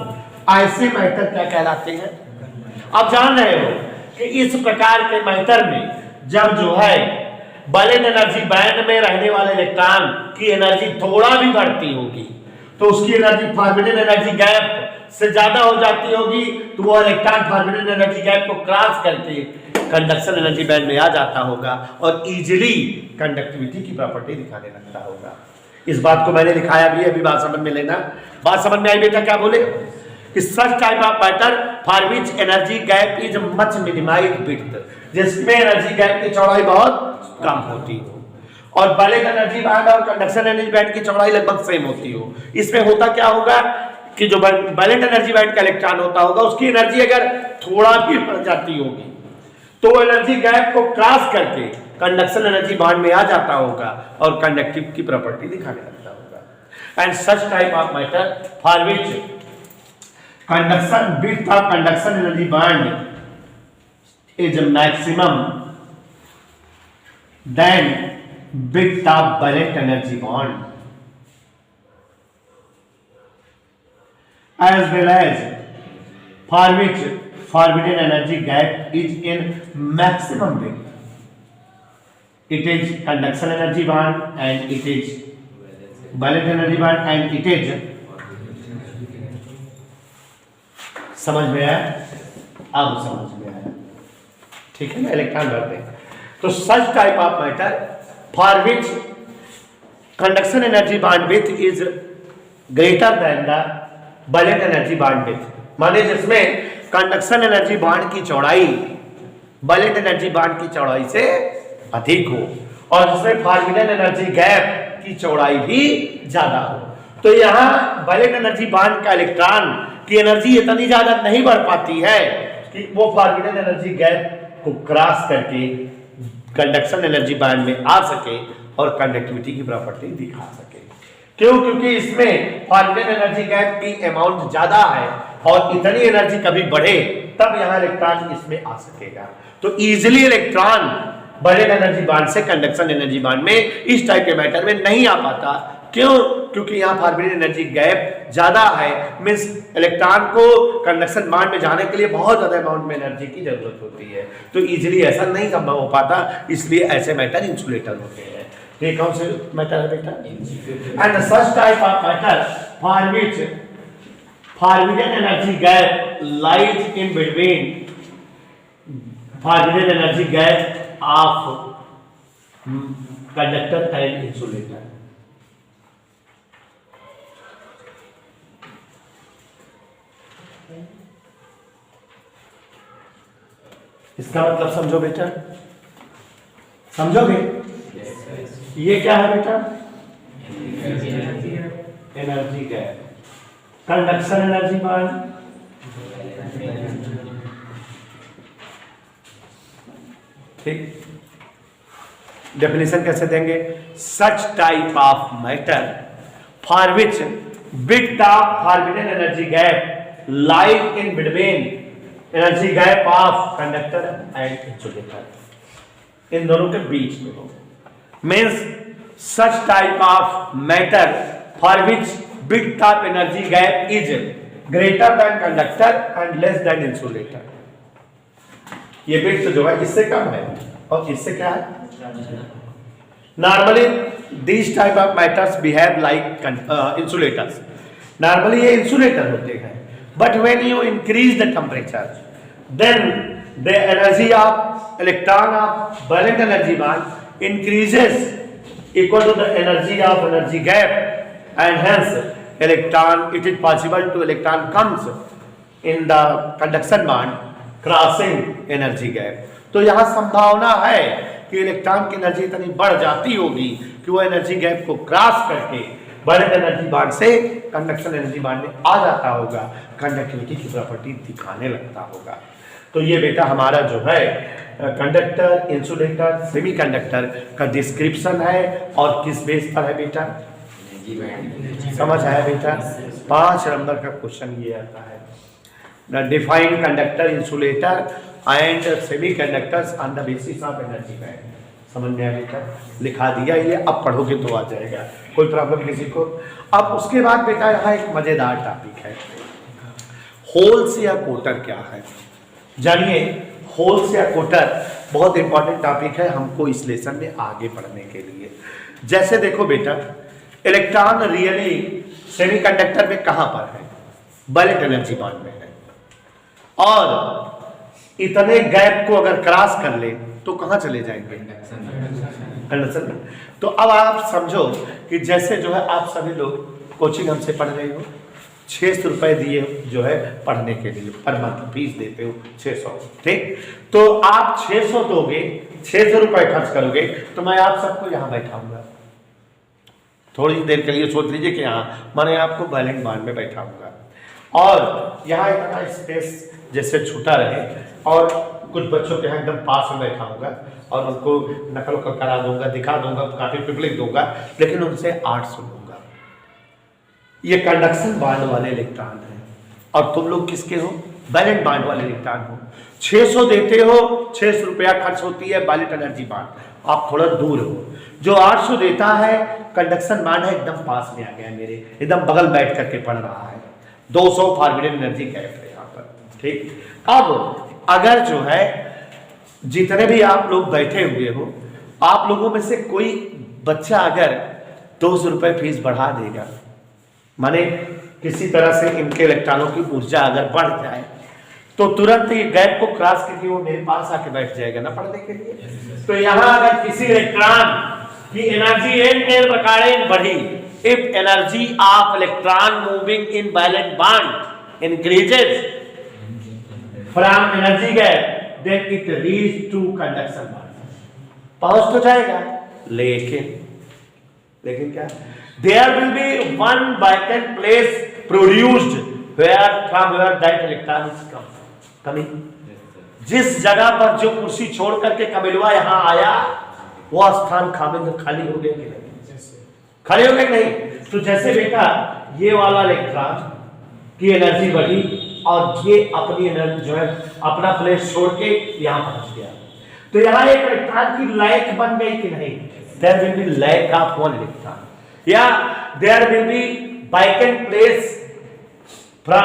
ऐसे मैटर क्या कहलाते हैं? आप जान रहे हो कि इस प्रकार के मैटर में जब जो है वैलेंट एनर्जी बैंड में रहने वाले इलेक्ट्रॉन की एनर्जी थोड़ा भी बढ़ती होगी, तो उसकी एनर्जी फॉरबिडन एनर्जी गैप से ज्यादा हो जाती होगी, तो वो इलेक्ट्रॉन फॉरबिडन एनर्जी गैप को क्रॉस करके कंडक्शन एनर्जी बैंड में आ जाता होगा और इजीली कंडक्टिविटी की प्रॉपर्टी दिखाने लगता होगा। इस बात को मैंने लिखाया भी है, अभी बात समझ में लेना। बात समझ में आई बेटा? क्या बोले कि सच type of matter for which energy gap is much minimised width, जिसमें एनर्जी गैप की चौड़ाई बहुत कम होती हो, और वैलेंट एनर्जी बैंड और कंडक्शन एनर्जी बैंड की चौड़ाई लगभग सेम होती हो। इसमें होता क्या होगा कि जो वैलेंट एनर्जी बैंड का इलेक्ट्रॉन होता होगा उसकी एनर्जी अगर थोड़ा भी बढ़ जाती होगी तो वो एनर्जी गैप को क्रॉस करके कंडक्शन एनर्जी बांड में आ जाता होगा और कंडक्टिव की प्रॉपर्टी दिखाने लगता होगा। And such type of matter for which conduction width of conduction energy bond is maximum than width of valence energy bond as well as for which forbidden energy gap is in maximum width. It is conduction energy band and it is valence energy band and it is समझ में आया? अब समझ में आया, ठीक है ना। इलेक्ट्रॉन भरते हैं तो such type of matter for which conduction energy bandwidth is greater than the valence energy bond width, माने जिसमें कंडक्शन एनर्जी बांड की चौड़ाई वैलेंट एनर्जी बांड की चौड़ाई से अधिक हो और जिसमें फॉरबिडन एनर्जी गैप की चौड़ाई भी ज्यादा हो। तो यहाँ वैलेंट एनर्जी बांड का इलेक्ट्रॉन की एनर्जी इतनी ज्यादा नहीं बढ़ पाती है कि वो फॉरबिडन एनर्जी गैप को क्रॉस करके कंडक्शन एनर्जी बांड में आ सके और कंडक्टिविटी की प्रॉपर्टी दिखा सके। क्यों? क्योंकि इसमें फॉरबिडन एनर्जी गैप की अमाउंट ज्यादा है और इतनी एनर्जी कभी बढ़े तब यहां इलेक्ट्रॉन इसमें आ सकेगा। तो easily electron valence energy bond से कंडक्शन एनर्जी बांड में इस टाइप के मैटर में नहीं आ पाता। क्यों? क्योंकि यहाँ फॉरबिडन एनर्जी गैप ज्यादा है, मींस इलेक्ट्रॉन को कंडक्शन बांड में जाने के लिए बहुत ज्यादा अमाउंट में एनर्जी की जरूरत होती है, तो इजीली ऐसा नहीं संभव हो पाता, इसलिए ऐसे मैटर इंसुलेटर होते हैं। ये कौन से मैटर है बेटा? And such type of matter for which forbidden energy gap lies in between forbidden energy gap of conductor and insulator. इसका मतलब समझो बेटा, समझोगे? ये क्या है बेटा? Energy gap, conduction energy band, ठीक। डेफिनेशन कैसे देंगे? Such type of matter for which width of forbidden energy gap lies in between energy gap of conductor and insulator, इन दोनों के बीच में हो। Means such type of matter for which width of energy gap is greater than conductor and less than insulator. ये width जो है इससे कम है और इससे क्या है? Normally this type of matters behave like insulators. Normally ये इंसुलेटर होते हैं, but when you increase the temperature then the energy of electron of valence energy bond increases equal to the energy of energy gap and hence electron, it is possible to electron comes in the conduction band crossing energy gap। तो यहाँ संभावना है कि electron की energy इतनी बढ़ जाती होगी कि वो एनर्जी गैप को क्रॉस करके वैलेंट एनर्जी बांड से कंडक्शन एनर्जी बांड में आ जाता होगा, कंडक्टिविटी की प्रॉपर्टी दिखाने लगता होगा। तो ये बेटा हमारा जो है कंडक्टर, इंसुलेटर, सेमीकंडक्टर का डिस्क्रिप्शन है और किस बेस पर है बेटा? समझ आया बेटा? 5 नंबर का क्वेश्चन ये आता है। Define conductor, insulator and semiconductors on the basis of energy band. समझ में आया बेटा? लिखा दिया ये, अब पढ़ोगे तो आ जाएगा, कोई प्रॉब्लम किसी को। अब उसके बाद बेटा यहाँ एक मजेदार टॉपिक है, होल्स या कोटर क्या है। जानिए, होल्स या कोटर बहुत इंपॉर्टेंट टॉपिक है हमको इस लेसन में आगे पढ़ने के लिए। जैसे देखो बेटा, इलेक्ट्रॉन रियली सेमीकंडक्टर में कहां पर है? वैलेंट एनर्जी बांड में है, और इतने गैप को अगर क्रॉस कर ले तो कहां चले जाएंगे? कंडक्शन में। तो अब आप समझो कि जैसे जो है आप सभी लोग कोचिंग हमसे पढ़ रहे हो, 600 रुपए दिए जो है पढ़ने के लिए, पर मंथ फीस देते हो 600, ठीक। तो आप 600 दोगे, 600 रुपए खर्च करोगे, तो मैं आप सबको यहाँ बैठाऊंगा। थोड़ी देर के लिए सोच लीजिए कि हाँ मैंने आपको वैलेंट बांड में बैठाऊंगा, और यहाँ इतना स्पेस जैसे छूटा रहे, और कुछ बच्चों के यहाँ एकदम पास में बैठा होगा और उनको नकल करा दूंगा, दिखा दूंगा, काफी पिपलिक दूंगा, लेकिन उनसे आर्ट सुनूंगा। ये कंडक्शन बांड वाले इलेक्ट्रॉन है, और तुम लोग किसके हो? वैलेंट बांड वाले इलेक्ट्रॉन हो। 600 देते हो, 600 रुपया खर्च होती है वैलेंट एनर्जी बांड, आप थोड़ा दूर हो। जो 800 देता है कंडक्शन बांड है, एकदम पास में आ गया मेरे, एकदम बगल बैठ करके पढ़ रहा है। 200 फॉरबिडन एनर्जी गैप है यहाँ पर, ठीक। अब अगर जो है जितने भी आप लोग बैठे हुए हो, आप लोगों में से कोई बच्चा अगर 200 रुपये फीस बढ़ा देगा, माने किसी तरह से इनके इलेक्ट्रॉनों की ऊर्जा अगर बढ़ जाए, तो तुरंत ये गैप को क्रॉस करके वो मेरे पास आके बैठ जाएगा ना पढ़ने के लिए। तो यहां अगर किसी इलेक्ट्रॉन की एनर्जी n प्रकार बढ़ी, if energy of electron moving in valence bond increases from energy gap, then it reach to conduction bond, पहुंच तो जाएगा, लेकिन क्या, there will be one vacant place produced from where that electron is coming। जिस जगह पर जो कुर्सी छोड़ करके कमिलवा यहाँ आया, वो स्थान खाली हो गया कि नहीं? खाली हो गया कि नहीं? तो जैसे बेटा ये वाला इलेक्ट्रॉन की एनर्जी बढ़ी और ये अपनी एनर्जी जो है अपना प्लेस छोड़ के यहाँ पहुंच गया, तो यहाँ एक इलेक्ट्रॉन की लैक बन गई कि नहीं? There will be lack of one electron, या there will be vacant place for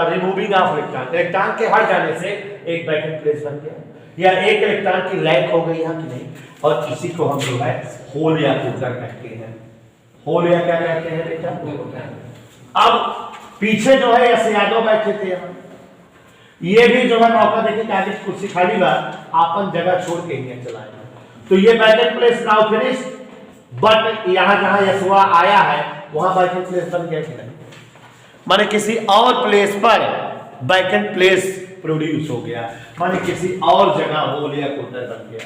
removing of electron। Electron के हट जाने से एक वैकेंट प्लेस बन गया, या एक इलेक्ट्रॉन की लैक हो गई यहाँ की नहीं। और इसी को हम जो है होल या कोटर कहते हैं। होल या क्या कहते हैं बेटा? अब पीछे जो है ऐसे यादव बैठे थे हम, ये भी जो है मौका देखे कि आगे कुर्सी खाली बा, आपन जगह छोड़ के ही चलाए। तो ये vacant place now finish, but यहां जहां यशुआ आया है वहां वैकेंट प्लेस बन गया कि नहीं? माने किसी और प्लेस पर वैकेंट प्लेस प्रोड्यूस हो गया, माने किसी और जगह होल या कोटर बन गया,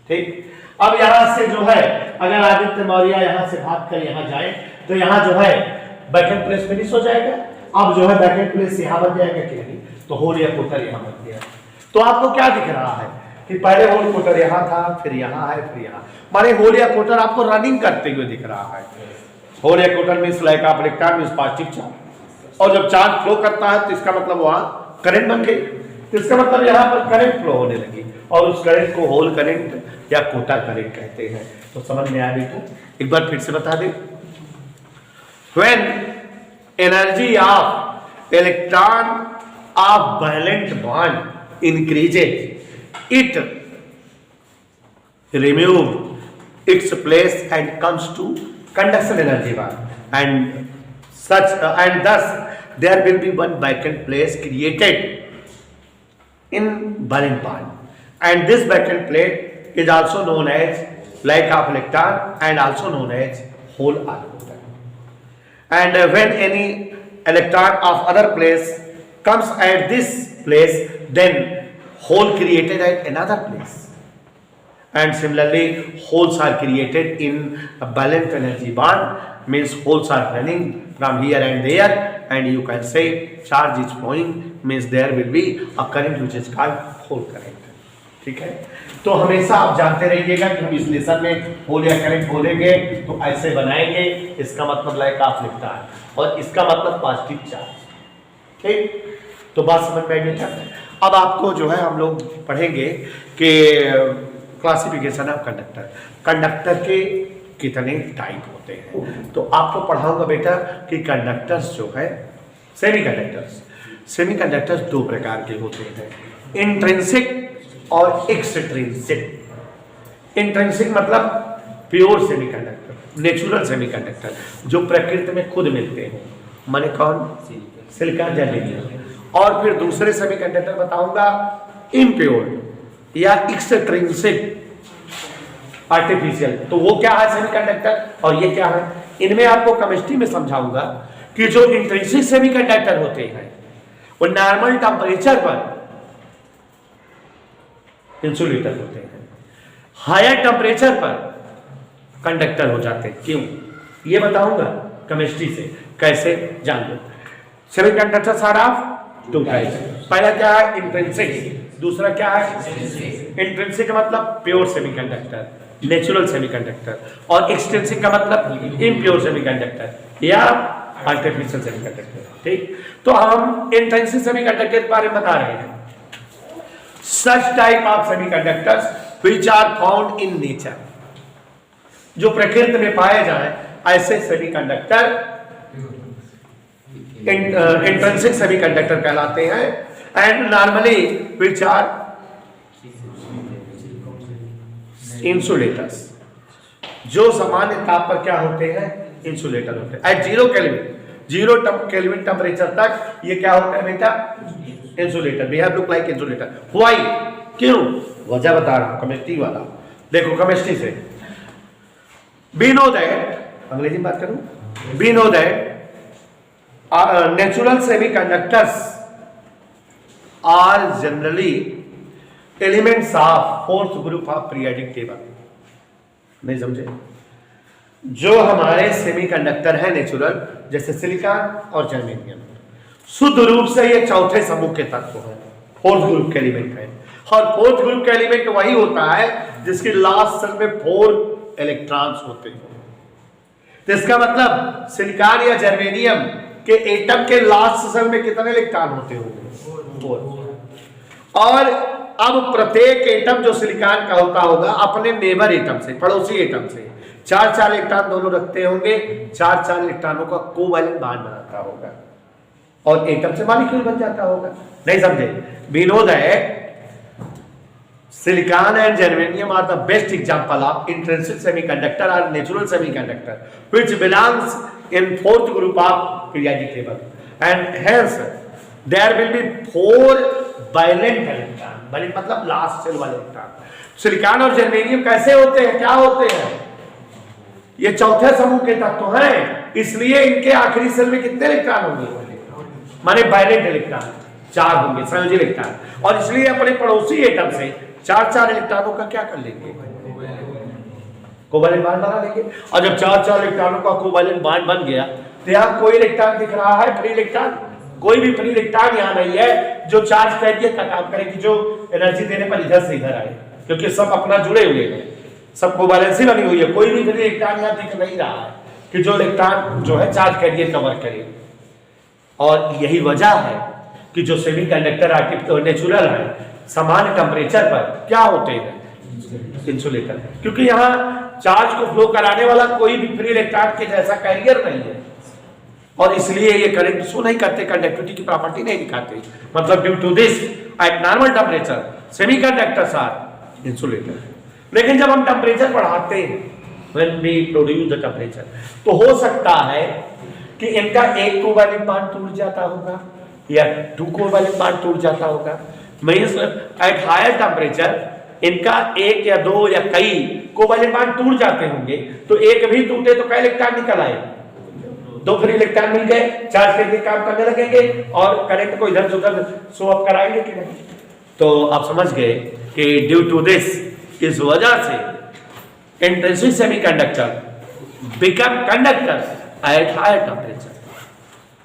ठीक। अब यहां से जो है अगर आदित्य मौर्य यहां से भाग कर यहां जाए, तो यहां जो है वैकेंट प्लेस फिनिश हो जाएगा। अब जो है वैकेंट प्लेस यहां बन जाएगा कि नहीं? तो होल या कोटर यहां बन गया। तो आपको क्या दिख रहा है कि पहले होल कोटर यहां था, फिर यहां है, फिर यहां, माने होल या कोटर आपको रनिंग करते हुए दिख रहा है। होल या कोटर means like of electron means positive charge, और जब चार्ज फ्लो करता है तो इसका मतलब वहां करंट बन गई, तो इसका मतलब यहां पर करंट फ्लो होने लगी, और उस करंट को होल करंट या कोटर करंट कहते हैं। तो समझ में आया बेटा? एक बार फिर से बता दें, when energy of electron of valence bond increases, it remove its place and comes to conduction energy band, and thus there will be one vacant place created in valent bond, and this vacant place is also known as lack of electron and also known as hole or coulter. And when any electron of other place comes at this place, then hole created at another place, and similarly holes are created in a valent energy bond, means holes are running from here and there, and you can say charge is flowing, means there will be a current which is called hole current, ठीक है। तो हमेशा आप जानते रहिएगा कि हम इस लेसन में होल या करंट बोलेंगे तो ऐसे बनाएंगे, इसका मतलब लाइक ऑफ लिखता है, और इसका मतलब पॉजिटिव चार्ज, ठीक। तो बात समझ में आई बेटा? अब आपको जो है हम लोग पढ़ेंगे कि क्लासिफिकेशन ऑफ कंडक्टर, कंडक्टर के कितने टाइप होते हैं। तो आपको पढ़ाऊंगा बेटा कि कंडक्टर्स जो है सेमीकंडक्टर्स दो प्रकार के होते हैं, इंट्रिंसिक और एक्सट्रिंसिक। इंट्रिंसिक मतलब प्योर सेमीकंडक्टर, नेचुरल सेमीकंडक्टर, जो प्रकृति में खुद मिलते हैं, माने कौन? Silicon, germanium. और फिर दूसरे सेमीकंडक्टर बताऊंगा इम्प्योर या एक्सट्रिंसिक, आर्टिफिशियल। तो वो क्या है सेमीकंडक्टर और ये क्या है? इनमें आपको केमिस्ट्री में समझाऊंगा कि जो इंट्रिंसिक सेमीकंडक्टर होते हैं वो नॉर्मल टेम्परेचर पर इंसुलेटर होते हैं, हायर टेम्परेचर पर कंडक्टर हो जाते हैं। क्यों? ये बताऊंगा केमिस्ट्री से, कैसे जान लो। Semiconductors are of two types. पहला क्या है? इंट्रिंसिक। दूसरा क्या है? इंट्रिंसिक का मतलब प्योर सेमीकंडक्टर, नेचुरल सेमीकंडक्टर, और एक्सट्रिंसिक का मतलब इम्प्योर सेमीकंडक्टर या आर्टिफिशियल सेमीकंडक्टर। ठीक, तो हम इंट्रिंसिक सेमीकंडक्टर के बारे में बता रहे हैं। Such type of semiconductors which are found in nature, जो प्रकृति में पाए जाए ऐसे सेमीकंडक्टर इंट्रिंसिक सेमीकंडक्टर कहलाते हैं। And normally which are insulators, जो सामान्य ताप पर क्या होते हैं? इंसुलेटर होते हैं। एट 0 केल्विन, 0 केल्विन टेम्परेचर तक ये क्या होता है बेटा? Insulator. Behave look like insulator. Why? क्यों? वजह बता रहा हूं, केमिस्ट्री वाला। देखो केमिस्ट्री से वी नो दैट, अंग्रेजी में बात करूं, we know that natural semiconductors are generally elements of fourth group of periodic table. नहीं समझे? जो हमारे सेमीकंडक्टर है नेचुरल, जैसे सिलिकॉन और जर्मेनियम, शुद्ध रूप से ये चौथे समूह के तत्व हैं, फोर्थ ग्रुप के एलिमेंट है। और फोर्थ ग्रुप का एलिमेंट वही होता है जिसकी लास्ट सेल में 4 इलेक्ट्रॉन्स होते हैं। तो इसका मतलब सिलिकॉन या जर्मेनियम के एटम के लास्ट सेल में कितने इलेक्ट्रॉन होते होंगे? 4। और अब प्रत्येक एटम जो सिलिकॉन का होता होगा अपने नेबर एटम से, पड़ोसी एटम से 4-4 इलेक्ट्रॉन दोनों रखते होंगे, 4-4 इलेक्ट्रॉनों का कोवैलेंट बॉन्ड बनाता होगा और एटम से मॉलिक्यूल बन जाता होगा। नहीं समझे? We know that silicon and germanium are the best example of intrinsic semiconductor or natural semiconductor which belongs in fourth group of periodic table, and hence there will be 4 valent electron। valent मतलब last cell वाले electron. Silicon और germanium कैसे होते हैं? क्या होते हैं? ये चौथे समूह के तत्व हैं, इसलिए इनके आखिरी सेल में कितने इलेक्ट्रॉन होंगे? माने वैलेंट इलेक्ट्रॉन 4 होंगे, संयोजी इलेक्ट्रॉन, और इसलिए अपने पड़ोसी एटम से 4-4 इलेक्ट्रॉनों का क्या कर लेंगे? कोवैलेंट बॉन्ड बना लेंगे। और जब 4-4 इलेक्ट्रॉनों का कोवैलेंट बॉन्ड बन गया तो यहां कोई इलेक्ट्रॉन दिख रहा है? Free electron? कोई भी फ्री इलेक्ट्रॉन यहां नहीं है जो चार्ज कैरियर का काम करे कि जो एनर्जी देने पर इधर से इधर आए, क्योंकि सब अपना जुड़े हुए हैं, सब कोवैलेंसी बनी हुई है। कोई भी फ्री इलेक्ट्रॉन यहां दिख नहीं रहा है कि जो इलेक्ट्रॉन जो है चार्ज कैरियर का वर्क करे। और यही वजह है कि जो सेमीकंडक्टर नेचुरल है सामान्य टेम्परेचर पर क्या होते हैं? इंसुलेटर, क्योंकि यहाँ चार्ज को फ्लो कराने वाला कोई भी फ्री इलेक्ट्रॉन के जैसा कैरियर नहीं है, और इसलिए ये करंट शो नहीं करते, कंडक्टिविटी की प्रॉपर्टी नहीं दिखाते। मतलब due to this at normal temperature semiconductors are insulator. लेकिन जब हम टेम्परेचर बढ़ाते हैं, when we produce the temperature, तो हो सकता है कि इनका एक कोवैलेंट बॉन्ड टूट जाता होगा या 2 कोवैलेंट बॉन्ड टूट जाता होगा। मींस एट हायर टेम्परेचर इनका 1 या 2 या कई कोवैलेंट बॉन्ड टूट जाते होंगे, तो एक भी टूटे तो कई इलेक्ट्रॉन निकल आए? 2 फ्री इलेक्ट्रॉन मिल गए, चार्ज करके काम करने लगेंगे और करंट को इधर से उधर शो अप कराएंगे कि नहीं? तो आप समझ गए कि ड्यू टू दिस, इस वजह से intrinsic semiconductor become conductors at higher temperature.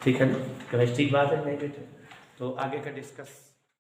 ठीक है ना? केमिस्ट्री की बात है नहीं बेटे? तो आगे का डिस्कस